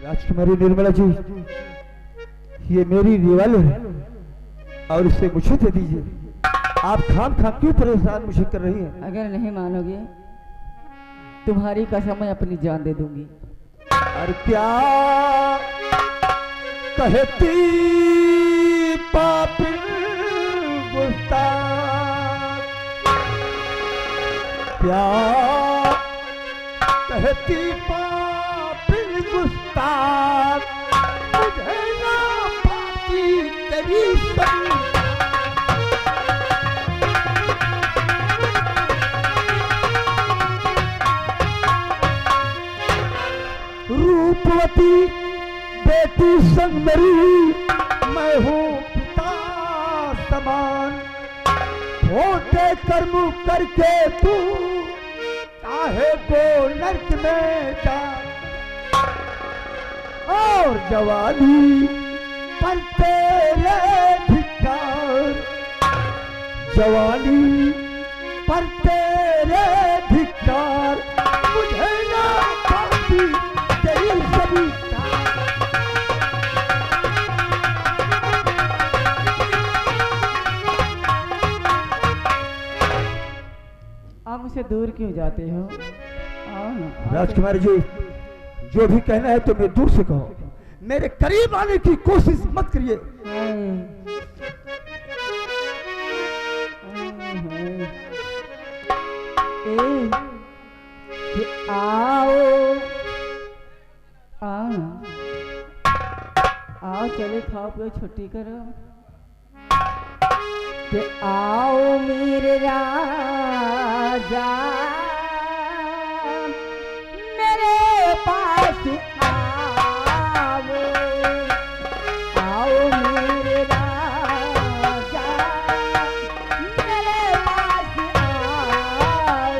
राजकुमारी निर्मला जी, ये मेरी रिवाल्वर है और इसे मुझे दे दीजिए। आप खाम खा क्यों परेशान मुझे कर रही हैं? अगर नहीं मानोगे तुम्हारी कसम मैं अपनी जान दे दूंगी। और क्या कहती पापिन गुस्ताख, क्या कहती पापिन गुस्ताख, मुझे ना पाती तेरी सभी। रूपवती बेटी संग मेरी, मैं हूँ पिता समान। छोटे कर्म करके तू चाहे वो नर्क में जा, और जवानी पर तेरे धिक्कार, जवानी पर तेरे धिक्कार, मुझे ना पाती तेरी सभी। आप मुझसे दूर क्यों जाते हो? आओ ना। राजकुमार जी, जो भी कहना है तो मैं दूर से कहो, मेरे करीब आने की कोशिश मत करिए। आओ आओ ना, आओ चले खाओ पियो छुट्टी करो। कि आओ मेरे राजा मेरे पास आओ, आओ मेरे राजा मेरे पास आओ।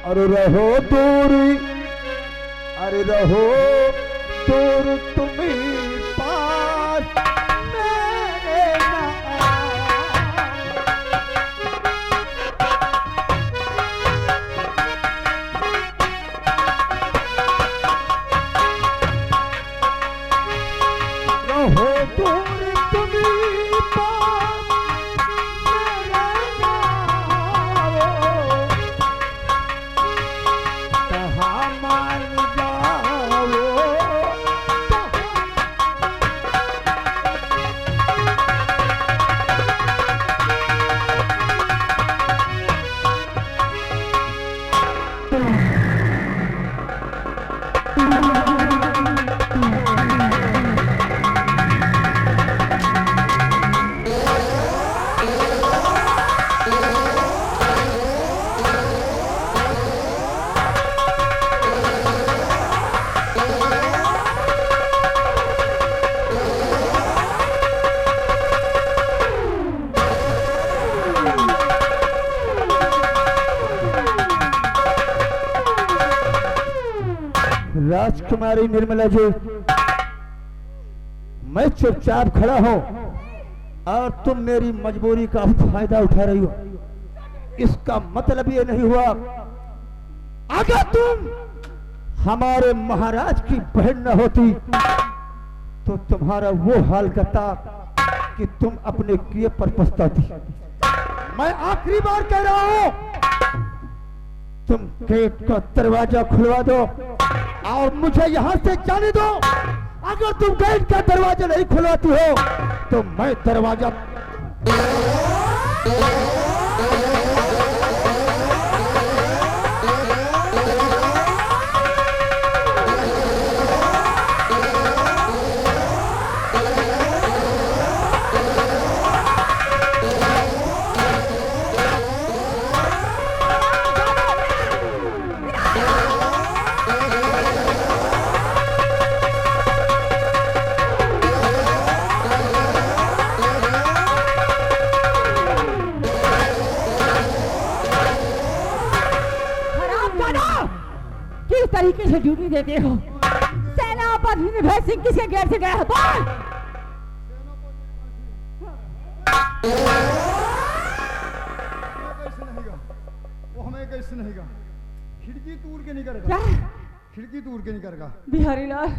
अरे रहो दूर, अरे रहो दूर तुम्हें पास मेरे ना। रहो दूर तुम्हें पास मेरे ना, कहाँ मान जाओ। राजकुमारी निर्मला जी, मैं चुपचाप खड़ा हूं और तुम मेरी मजबूरी का फायदा उठा रही हो। इसका मतलब ये नहीं हुआ अगर तुम हमारे महाराज की बहन न होती तो तुम्हारा वो हाल करता कि तुम अपने किए पर पछताती। मैं आखिरी बार कह रहा हूं, तुम गेट का दरवाजा खुलवा दो और मुझे यहां से जाने दो। अगर तुम गेट का दरवाजा नहीं खुलवाती हो तो मैं दरवाजा तरीके से ड्यूटी देते हो। सेनापति निर्भय सिंह किसके गेट से गया है? बोल। वो हमें कैसे नहीं गा, खिड़की तोड़ के नहीं करेगा। क्या? खिड़की तोड़ के नहीं करेगा। बिहारी लाल,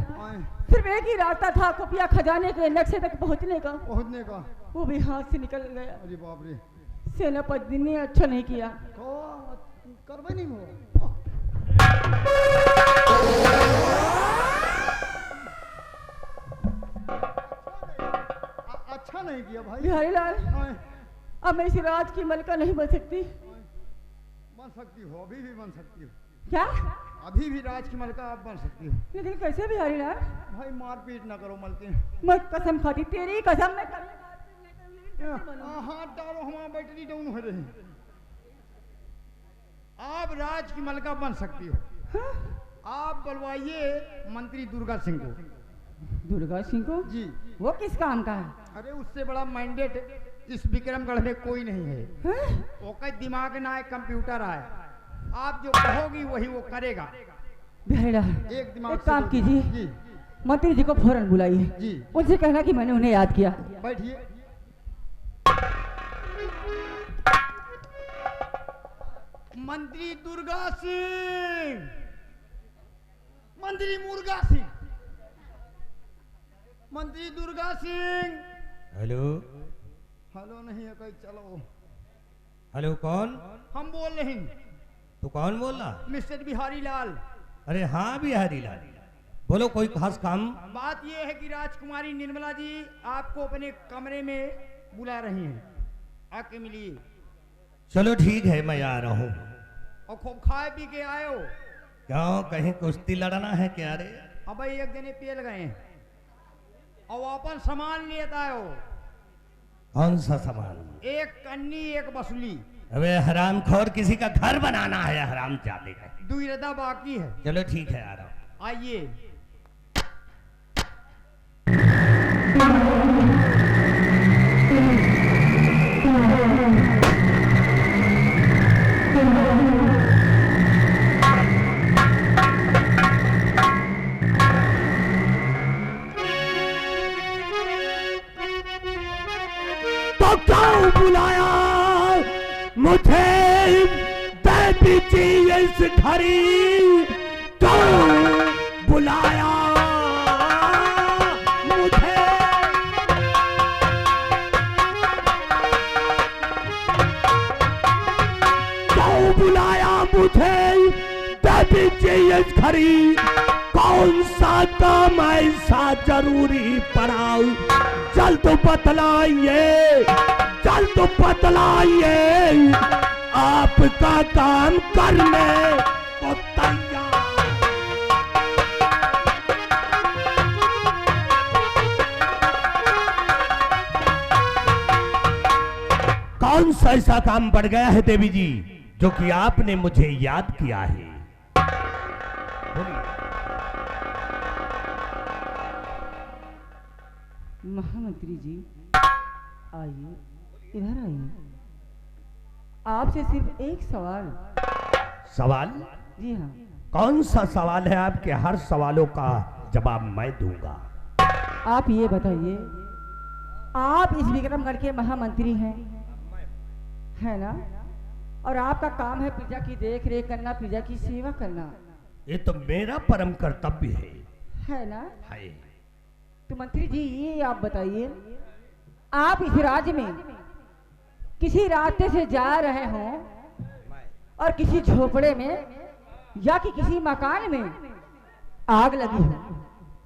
सिर्फ एक ही रास्ता था खुफिया खजाने के नक्शे तक पहुंचने का, वो भी हाथ से निकल गया। अरे बाप रे, सेनापति ने अच्छा नहीं किया। करवा नहीं हो। अच्छा नहीं किया भाई। बिहारी लाल, अब मैं इस राज की मलका नहीं बन सकती। बन सकती हो, अभी भी बन सकती हो। क्या? अभी भी राज की मलका आप बन सकती हो। लेकिन कैसे बिहारी लाल? भाई मारपीट ना करो मलके। मैं कसम खाती, तेरी कसम मैं हाथ डालो, हमारा बैटरी डाउन हो रही। आप राज की मलका बन सकती हो। हाँ? आप बुलवाइए मंत्री दुर्गा सिंह को। दुर्गा सिंह को? जी। वो किस काम का है? अरे उससे बड़ा मैंडेट इस विक्रमगढ़ में कोई नहीं है। हाँ? वो कई दिमाग ना है, कंप्यूटर है। आप जो कहोगी वही वो करेगा। बिहारी लाल, एक दिमाग एक काम कीजिए, जी मंत्री जी को फौरन बुलाइए। जी। उनसे कहना कि मैंने उन्हें याद किया। बैठिए। मंत्री दुर्गा सिंह, मंत्री मुर्गा सिंह, मंत्री दुर्गा सिंह। हेलो। हेलो नहीं है, कहीं चलो। हेलो, कौन? हम बोल रहे हैं। तू कौन बोल रहा? मिस्टर बिहारी लाल। अरे हाँ बिहारी लाल, बोलो कोई खास काम? बात यह है कि राजकुमारी निर्मला जी आपको अपने कमरे में बुला रही हैं, आके मिलिए। चलो ठीक है, मैं आ रहा हूँ। और खूब खाए पी के आयो। क्यों, कहीं कुश्ती लड़ना है क्या रे? अब भाई एक जने पेल गए हैं और अपन सामान लेता आयो। कौन सा सामान? एक कन्नी, एक बसुली। अबे हरामखोर, किसी का घर बनाना है हराम जाते का। दो इरादा बाकी है। चलो ठीक है, आ रहा हूँ। आइए। तो क्यों बुलाया मुझे देवी जी इस घड़ी? क्यों बुलाया मुझे? क्यों बुलाया मुझे देवी जी इस घड़ी? कौन सा काम ऐसा जरूरी पड़ा? जल्द बतलाइए, जल्द बतलाइए, आपका काम करने को तैयार। कौन सा ऐसा काम पड़ गया है देवी जी जो कि आपने मुझे याद किया है? महामंत्री जी आइए, इधर आइए। आपसे सिर्फ एक सवाल। सवाल? जी हाँ। कौन सा सवाल है? आपके हर सवालों का जवाब मैं दूंगा। आप ये बताइए, आप इस विक्रमगढ़ के महामंत्री हैं, है ना? और आपका काम है प्रजा की देख रेख करना, प्रजा की सेवा करना। ये तो मेरा परम कर्तव्य है ना? है। तो मंत्री जी ये आप बताइए, आप इस राज्य में किसी रास्ते से जा रहे हों और किसी झोपड़े में या कि किसी मकान में आग लगी हो,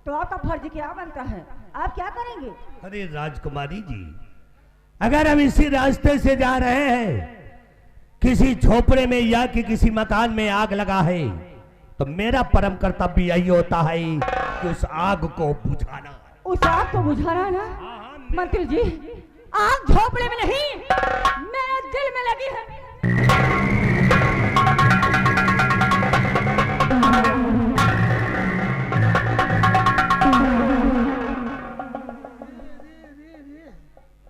तो आपका फर्ज क्या बनता है? आप क्या करेंगे? अरे राजकुमारी जी, अगर हम इसी रास्ते से जा रहे हैं, किसी झोपड़े में या कि किसी मकान में आग लगा है, तो मेरा परम कर्तव्य यही होता है कि उस आग को बुझाना। उस आग को बुझाना ना? मंत्री जी, आग झोपड़े में नहीं, मेरे दिल में लगी है।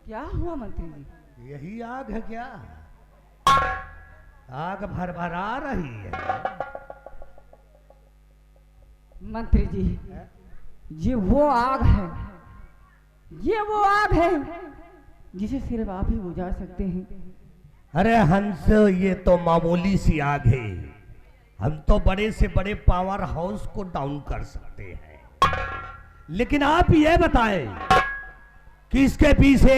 क्या हुआ मंत्री जी? यही आग है क्या? आग भरभरा रही है। मंत्री जी, ये वो आग है, ये वो आग है जिसे सिर्फ आप ही बुझा सकते हैं। अरे हंस, ये तो मामूली सी आग है। हम तो बड़े से बड़े पावर हाउस को डाउन कर सकते हैं, लेकिन आप ये बताएं कि इसके पीछे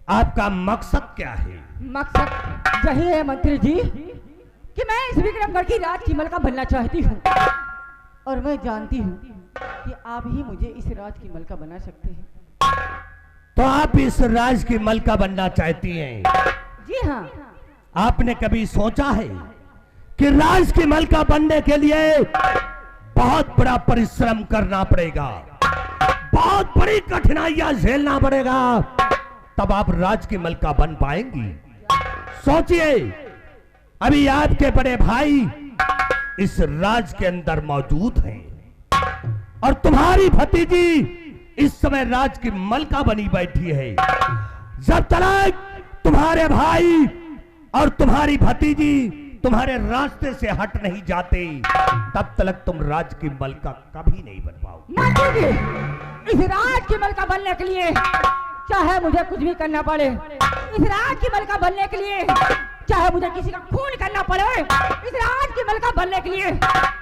आपका मकसद क्या है? मकसद यही है मंत्री जी कि मैं इस विक्रमगढ़ की राज की मलका बनना चाहती हूँ, और मैं जानती हूँ कि आप ही मुझे इस राज की मलका बना सकते हैं। तो आप इस राज की मलका बनना चाहती हैं? जी हाँ। आपने कभी सोचा है कि राज की मलका बनने के लिए बहुत बड़ा परिश्रम करना पड़ेगा, बहुत बड़ी कठिनाइयां झेलना पड़ेगा, तब आप राज की मलका बन पाएंगी? सोचिए, अभी आपके बड़े भाई इस राज के अंदर मौजूद हैं और तुम्हारी भतीजी इस समय राज की मलका बनी बैठी है। जब तक तुम्हारे भाई और तुम्हारी भतीजी तुम्हारे रास्ते से हट नहीं जाते, तब तक तुम राज की मलका कभी नहीं बन पाओगे। इस राज की मलका बनने के लिए चाहे मुझे कुछ भी करना पड़े, इस राज की मलका बनने के लिए चाहे मुझे किसी का खून करना पड़े, इस राज की मलका बनने के लिए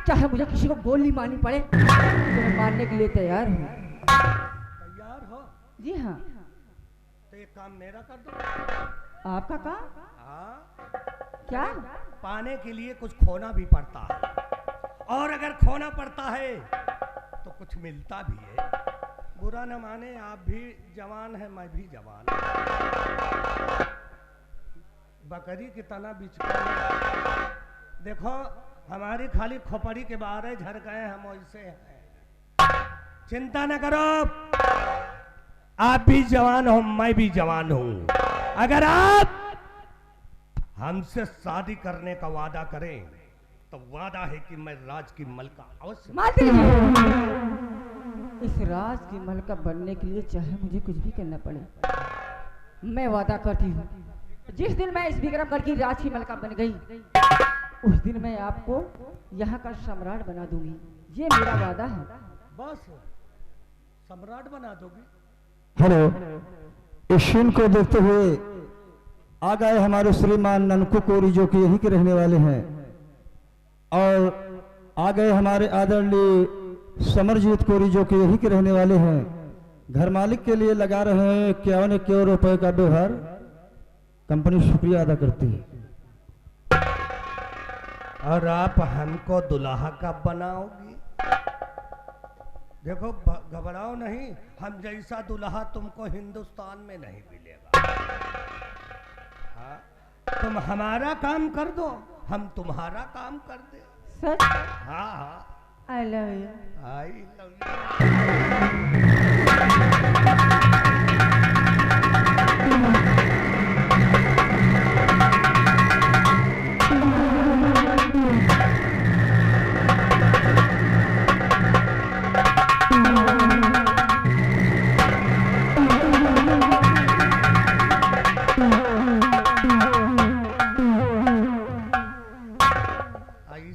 चाहे मुझे किसी को गोली मारनी पड़े, तो मैं मारने के लिए तैयार हूँ। तैयार हो? जी हाँ। तो ये काम मेरा कर दो। आपका काम? हाँ, क्या? पाने के लिए कुछ खोना भी पड़ता है, और अगर खोना पड़ता है तो कुछ मिलता भी है। बुरा न माने, आप भी जवान है, मैं भी जवान। बकरी की तना बिचका देखो, हमारी खाली खोपड़ी के बारे झड़ गए, हम वैसे हैं। चिंता न करो, आप भी जवान हो, मैं भी जवान हूं। अगर आप हमसे शादी करने का वादा करें तो वादा है कि मैं राज की मलका अवश्य। इस राज की मलका बनने के लिए चाहे मुझे कुछ भी करना पड़े, मैं वादा करती हूँ, जिस दिन मैं इस विक्रमगढ़ की राज की मलका बन गई, उस दिन मैं आपको यहाँ का सम्राट बना दूंगी। ये मेरा वादा है। बस सम्राट बना दोगी? हेलो, इस सीन को देखते हुए आ गए हमारे श्रीमान ननकू कोरी, जो कि यहीं के रहने वाले हैं, और आ गए हमारे आदरणीय समरजीत कोरी, जो कि यहीं के रहने वाले हैं। घर मालिक के लिए लगा रहे हैं 51 रुपए का व्यवहार। कंपनी शुक्रिया अदा करती है। और आप हमको दुल्हा कब बनाओगी? देखो, घबराओ नहीं, हम जैसा दुल्हा तुमको हिंदुस्तान में नहीं मिलेगा। हाँ, तुम हमारा काम कर दो, हम तुम्हारा काम कर दे। सच? हाँ हाँ। I love you. I love you.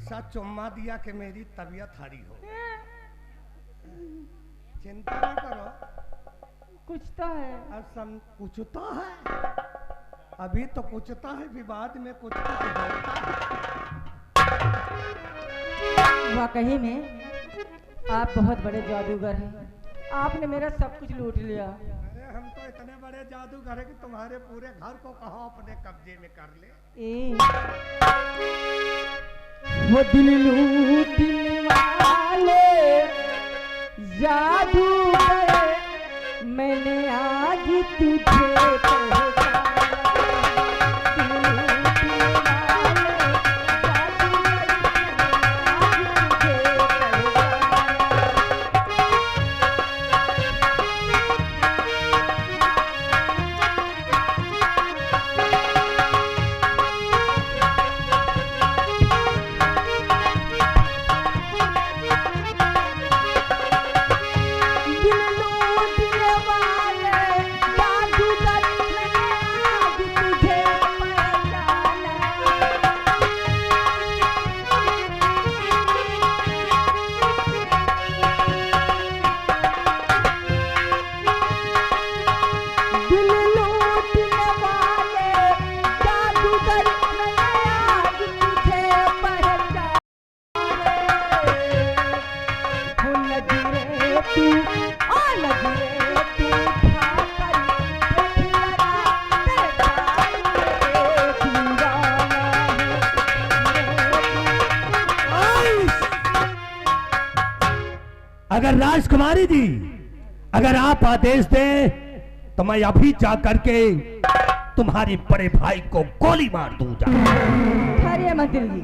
ऐसा चुम्मा कि मेरी तबीयत हारी हो। चिंता न करो, कुछ तो है। कुछ तो है, अभी तो कुछ तो है, विवाद में कुछ होता है। वाकई में आप बहुत बड़े जादूगर हैं। आपने मेरा सब कुछ लूट लिया। अरे हम तो इतने बड़े जादूगर हैं कि तुम्हारे पूरे घर को कहो अपने कब्जे में कर ले। वो दिल लूटने वाले जादूगर, मैंने आज तुझे पहचाना। दिल लूटने वाले जादूगर, आज तुझे अगर राजकुमारी जी, अगर आप आदेश दें तो मैं अभी जा करके तुम्हारे बड़े भाई को गोली मार दूंगा। ठहरिए मंत्री जी,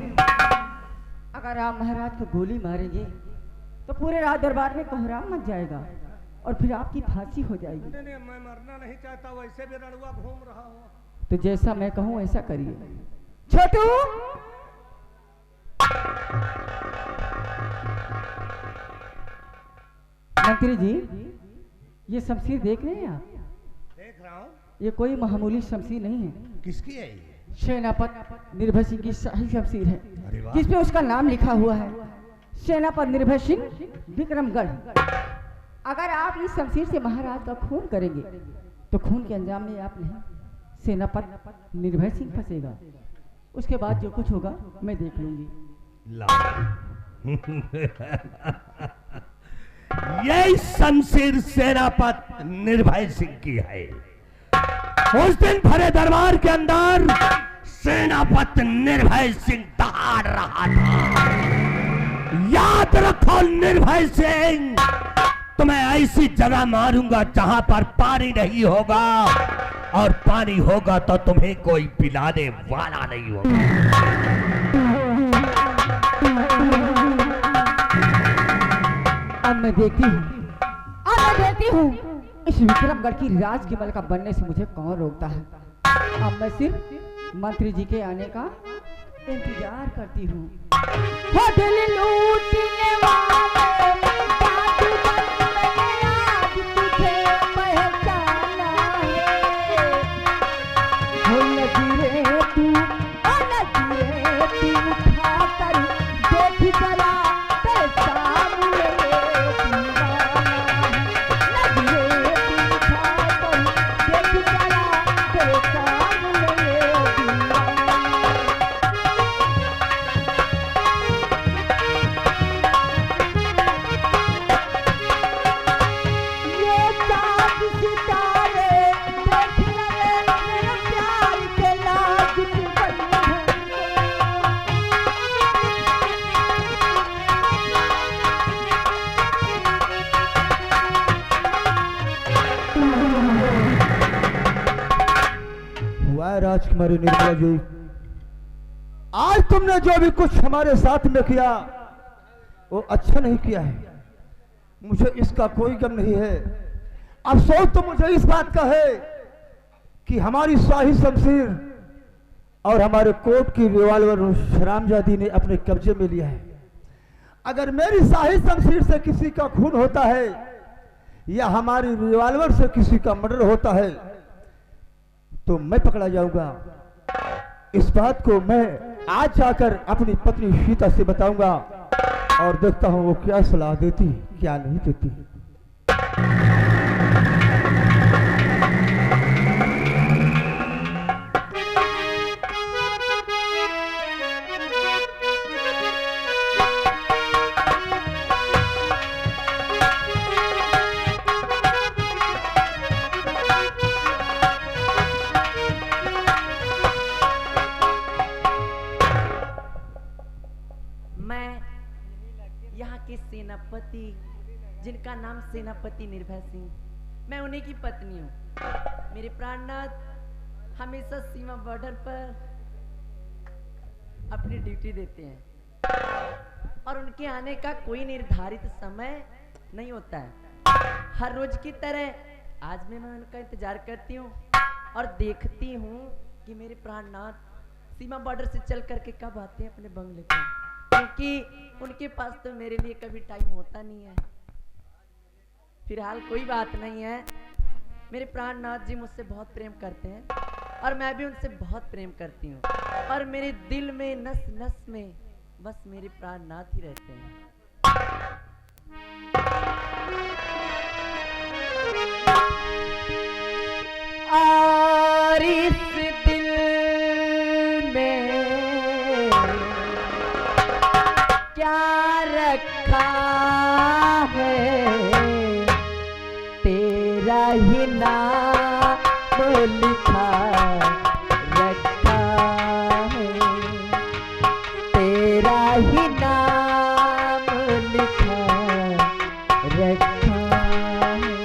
अगर आप महाराज को गोली मारेंगे तो पूरे राज दरबार में कोहराम मच जाएगा और फिर आपकी फांसी हो जाएगी। नहीं, मैं मरना नहीं चाहता, वैसे भी रणुआ घूम रहा हूँ। तो जैसा मैं कहूँ ऐसा करिए। छोटू, मंत्री जी, ये शमशीर देख रहे हैं आप? देख रहा हूँ। ये कोई मामूली शमशीर नहीं है। किसकी है ये? सेनापति निर्भय सिंह की शाही शमशीर है, अरे वाह। जिसमें उसका नाम लिखा हुआ है सेनापति निर्भय सिंह विक्रमगढ़। अगर आप इस शमशीर से महाराज का खून करेंगे तो खून के अंजाम में आप नहीं, सेनापति निर्भय सिंह फंसेगा। उसके बाद जो कुछ होगा मैं देख लूंगी। यही शमशीर सेनापति निर्भय सिंह की है। उस दिन भरे दरबार के अंदर सेनापति निर्भय सिंह दहाड़ रहा था। याद रखो निर्भय सिंह, तुम्हें ऐसी जगह मारूंगा जहां पर पानी नहीं होगा, और पानी होगा तो तुम्हें कोई पिलाने वाला नहीं होगा। अब मैं देखती हूँ इस विक्रमगढ़ की राज के मल का बनने से मुझे कौन रोकता है। अब मैं सिर्फ मंत्री जी के आने का इंतजार करती हूँ। हो दिल लूटने वाले जादूगर, मैंने आज तुझे पहचाना है। हो नजरे तू, ओ नजरे तू उठाकर देख जरा तेरे सामने दीवाना है। नजरे तू उठाकर देख जरा तेरे सामने दीवाना है। ये चाँद सितारे देख रहे मेरे प्यार के नाजुक बंधन हुआ है राजकुमारी निर्मला जी, आज तुमने जो भी कुछ हमारे साथ में किया वो अच्छा नहीं किया है। मुझे इसका कोई गम नहीं है। अफसोस तो मुझे इस बात का है कि हमारी शाही शमशीर और हमारे कोर्ट की रिवॉल्वर शरामजादी ने अपने कब्जे में लिया है। अगर मेरी शाही शमशीर से किसी का खून होता है या हमारी रिवॉल्वर से किसी का मर्डर होता है तो मैं पकड़ा जाऊंगा। इस बात को मैं आज जाकर अपनी पत्नी सीता से बताऊंगा। और देखता हूँ वो क्या सलाह देती क्या नहीं देती। सेनापति जिनका नाम सेनापति निर्भय सिंह, मैं उन्हीं की पत्नी हूँ। मेरे प्राणनाथ हमेशा सीमा बॉर्डर पर अपनी ड्यूटी देते हैं और उनके आने का कोई निर्धारित समय नहीं होता है। हर रोज की तरह आज मैं उनका इंतजार करती हूँ और देखती हूँ कि मेरे प्राणनाथ सीमा बॉर्डर से चल करके कब आते हैं अपने बंगले पर, क्योंकि उनके पास तो मेरे लिए कभी टाइम होता नहीं है। फिलहाल कोई बात नहीं है, मेरे प्राणनाथ जी मुझसे बहुत प्रेम करते हैं और मैं भी उनसे बहुत प्रेम करती हूँ और मेरे दिल में नस नस में बस मेरे प्राणनाथ ही रहते हैं। और इस दिल में क्या रखा है, तेरा ही नाम लिखा रखा है, तेरा ही नाम लिखा रखा है।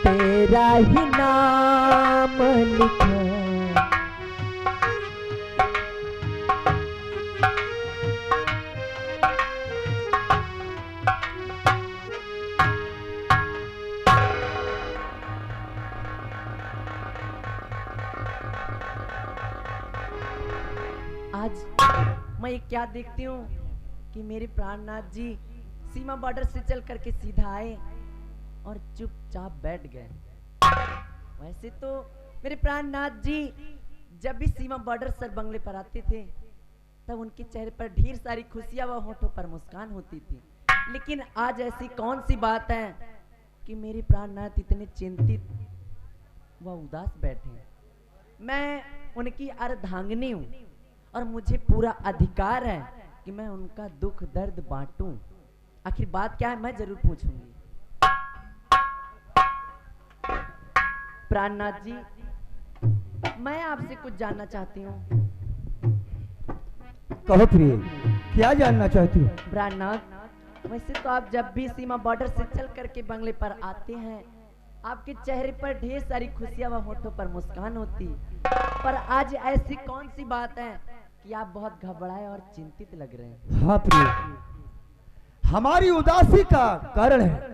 तेरा ही नाम लिखा। आज मैं क्या देखती हूँ कि मेरे प्राणनाथ जी सीमा बॉर्डर से चल करके सीधा आए और चुपचाप बैठ गए। वैसे तो मेरे प्राणनाथ जी जब भी सीमा बॉर्डर सर बंगले पर आते थे तब उनके चेहरे पर ढेर सारी खुशियां व होठों पर मुस्कान होती थी, लेकिन आज ऐसी कौन सी बात है कि मेरे प्राणनाथ इतने चिंतित व उदास बैठे। मैं उनकी अर्धांगिनी हूँ और मुझे पूरा अधिकार है कि मैं उनका दुख दर्द बांटूं। आखिर बात क्या है मैं जरूर पूछूंगी। प्राणनाथ जी, मैं आपसे कुछ जानना चाहती हूँ। कहो प्रिय, क्या जानना चाहती हो? प्राणनाथ, वैसे तो आप जब भी सीमा बॉर्डर से चल करके बंगले पर आते हैं आपके चेहरे पर ढेर सारी खुशियां व होठों पर मुस्कान होती, पर आज ऐसी कौन सी बात है कि आप बहुत घबराए और चिंतित लग रहे हैं? हाँ प्रिय, हमारी उदासी का कारण है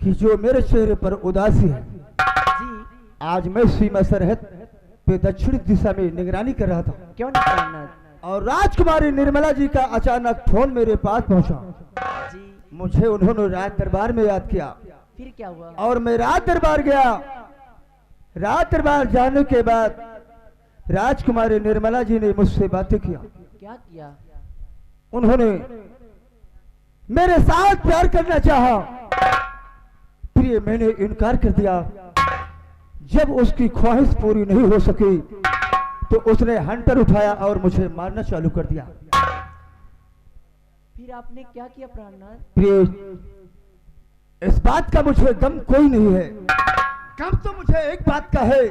कि जो मेरे चेहरे पर उदासी है जी, आज मैं सीमा सरहद पे दक्षिण दिशा में निगरानी कर रहा था क्यों नहीं प्राणनाथ और राजकुमारी निर्मला जी का अचानक फोन मेरे पास पहुंचा। जी? मुझे उन्होंने राज दरबार में याद किया फिर क्या हुआ? और मैं राज दरबार गया। राज दरबार जाने के बाद राजकुमारी निर्मला जी ने मुझसे बातें किया। क्या किया? उन्होंने मेरे साथ प्यार करना चाहा, प्रिय मैंने इनकार कर दिया। जब उसकी ख्वाहिश पूरी नहीं हो सकी तो उसने हंटर उठाया और मुझे मारना चालू कर दिया। फिर आपने क्या किया प्राणनाथ? प्रिय, इस बात का मुझे गम कोई नहीं है। गम तो मुझे एक बात का है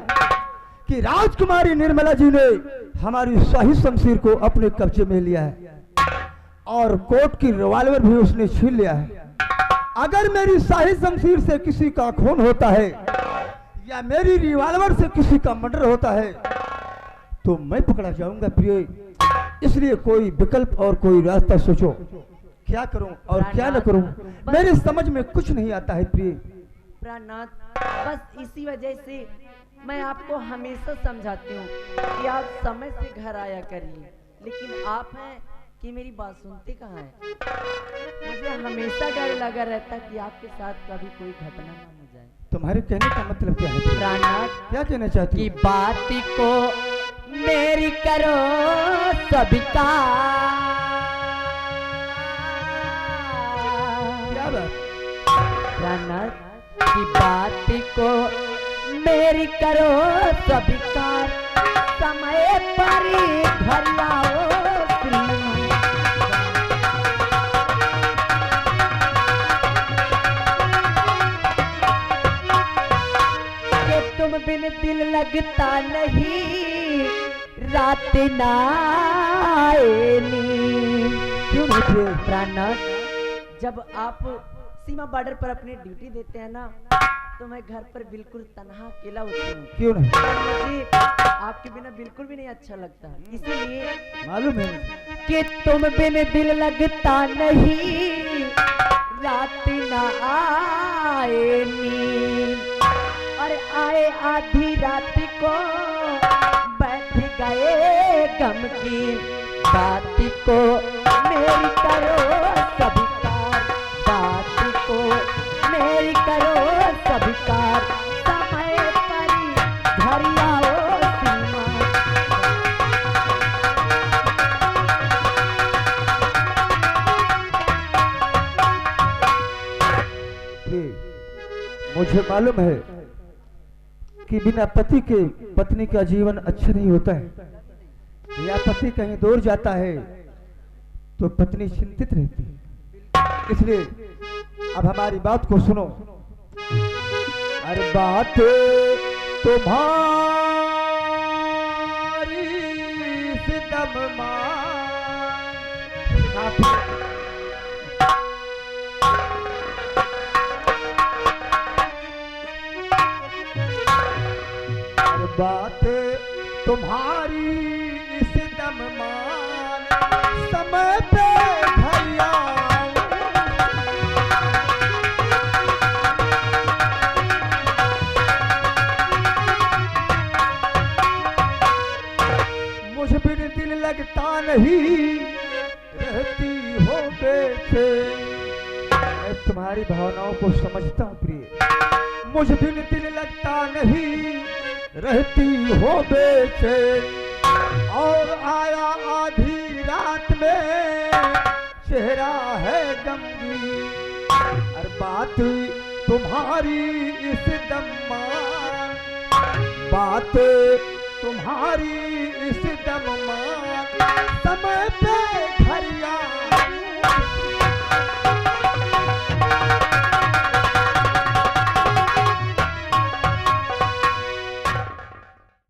कि राजकुमारी निर्मला जी ने हमारी शाही शमशीर को अपने कब्जे में लिया है और कोर्ट की रिवॉल्वर भी उसने छीन लिया है। अगर मेरी शाही शमशीर से किसी का खून होता है या मेरी रिवॉल्वर से किसी का मर्डर होता है तो मैं पकड़ा जाऊंगा प्रिय। इसलिए कोई विकल्प और कोई रास्ता सोचो, क्या करूं और क्या न करूं, मेरे समझ में कुछ नहीं आता है प्रिय। प्राणनाथ, बस इसी वजह से मैं आपको हमेशा समझाती हूँ कि आप समय से घर आया करिए, लेकिन आप हैं कि मेरी बात सुनते कहाँ हैं। मुझे हमेशा डर लगा रहता कि आपके साथ कभी कोई घटना ना हो जाए। तुम्हारे कहने का मतलब क्या है? प्राणनाथ, क्या कहना चाहती की हो? बात को मेरी करो सबका, क्या बात? प्राणनाथ की बात को मेरी करो स्वीकार, समय पर घर लाओ श्रीमान। कि तुम बिन दिल लगता नहीं, रात ना आए नींद। क्यों नहीं प्राणनाथ? जब आप सीमा बॉर्डर पर अपनी ड्यूटी देते हैं ना, तो मैं घर पर बिल्कुल तन्हा अकेला होती हूँ। क्यों नहीं? मुझे आपके बिना बिल्कुल भी नहीं अच्छा लगता, इसीलिए मालूम है कि तुम बिन दिल लगता नहीं, रात ना आए नींद। और आए आधी रात को बैठ गए गम की बात को मेरी करो स्वीकार, बात को मेरी करो स्वीकार, समय पर घर आओ सीमा। प्रिय, मुझे मालूम है कि बिना पति के पत्नी का जीवन अच्छा नहीं होता है, या पति कहीं दूर जाता है तो पत्नी चिंतित रहती है। इसलिए अब हमारी बात को सुनो। अरे बात तुम्हारी सितम बात तुम्हारी इस दम मान, समय पे घर आऊं। मुझ बिन दिल लगता नहीं, रहती हो बेचैन। मैं तुम्हारी भावनाओं को समझता हूँ प्रिय। मुझ बिन दिल लगता नहीं, रहती हो बेचैन। और आया आधी रात में, चेहरा है गमगीन। और बात तुम्हारी इस दम मान, बात तुम्हारी इस दम मान, समय